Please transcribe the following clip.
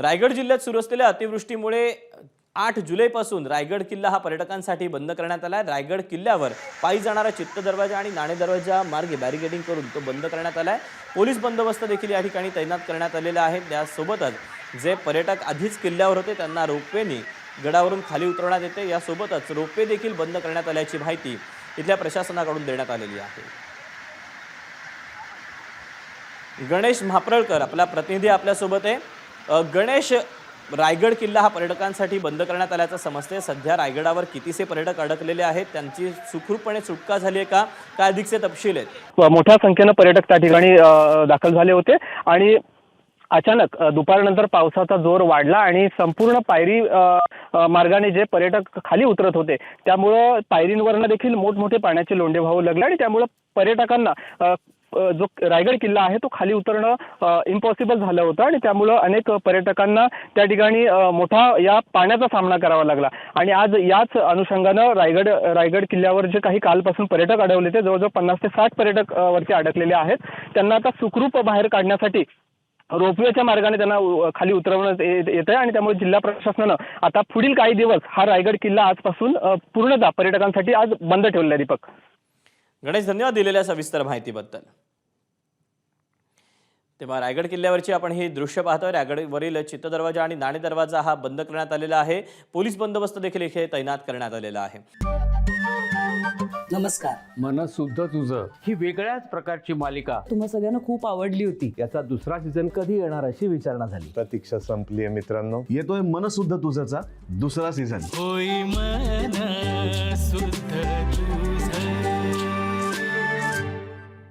रायगड जिल्ह्यात सुरू असलेल्या अतिवृष्टीमुळे 8 जुलैपासून रायगड किल्ला हा पर्यटकांसाठी बंद करण्यात आला आहे। रायगड किल्ल्यावर पायी जाणारा चित्त दरवाजा आणि नाणे दरवाजा मार्गे बॅरिकेडिंग करून तो बंद करण्यात आला आहे। पोलीस बंदोबस्त देखील या ठिकाणी तैनात करण्यात आलेला आहे। त्यासोबतच जे पर्यटक आधीच किल्ल्यावर होते त्यांना रोपवेने गडावरून खाली उतरवण्यात येते। यासोबतच रोपवे देखील बंद करण्यात आल्याची माहिती इथल्या प्रशासनाकडून देण्यात आलेली आहे। गणेश महाप्रळकर आपला प्रतिनिधी आपल्यासोबत आहे। गणेश, रायगड किल्ला हा पर्यटकांसाठी बंद करण्यात आल्याचं समजते। सध्या रायगडावर कितीसे पर्यटक अडकलेले आहेत, त्यांची सुखरूपपणे सुटका झाली आहे का, काय अधिकचे तपशील आहेत? मोठ्या संख्येने पर्यटक त्या ठिकाणी दाखल झाले होते आणि अचानक दुपारनंतर पावसाचा जोर वाढला आणि संपूर्ण पायरी मार्गाने जे पर्यटक खाली उतरत होते त्यामुळे पायरींवरनं देखील मोठमोठे पाण्याचे लोंढे वाहू लागले आणि त्यामुळे पर्यटकांना जो रायगड किल्ला आहे तो खाली उतरणं इम्पॉसिबल झालं होतं आणि त्यामुळं अनेक पर्यटकांना त्या ठिकाणी मोठा या पाण्याचा सामना करावा लागला। आणि आज याच अनुषंगानं रायगड किल्ल्यावर जे काही कालपासून पर्यटक अडवले ते जवळजवळ 50 ते 60 पर्यटक वरती अडकलेले आहेत। त्यांना आता सुखरूप बाहेर काढण्यासाठी रोपवेच्या मार्गाने त्यांना खाली उतरवण्यात येत आहे आणि त्यामुळे जिल्हा प्रशासनानं आता पुढील काही दिवस हा रायगड किल्ला आजपासून पूर्णतः पर्यटकांसाठी आज बंद ठेवलेला आहे। दीपक, गणेश, धन्यवाद दिलेल्या सविस्तर माहितीबद्दल। तेव्हा रायगड किल्ल्यावरची आपण ही दृश्य पाहतोय। रायगडवरील चित्त दरवाजा आणि नाणे दरवाजा हा बंद करण्यात आलेला आहे। पोलीस बंदोबस्त देखील इथे तैनात करण्यात आलेला आहे। नमस्कार। मन शुद्ध तुझं ही वेगळ्याच प्रकारची मालिका तुम्हा सगळ्यांना खूप आवडली होती। याचा दुसरा सीझन कधी येणार अशी विचारणा झाली। प्रतीक्षा संपली आहे मित्रांनो। येतोय मन शुद्ध तुझचा दुसरा सीझन। होई मन शुद्ध तुझं।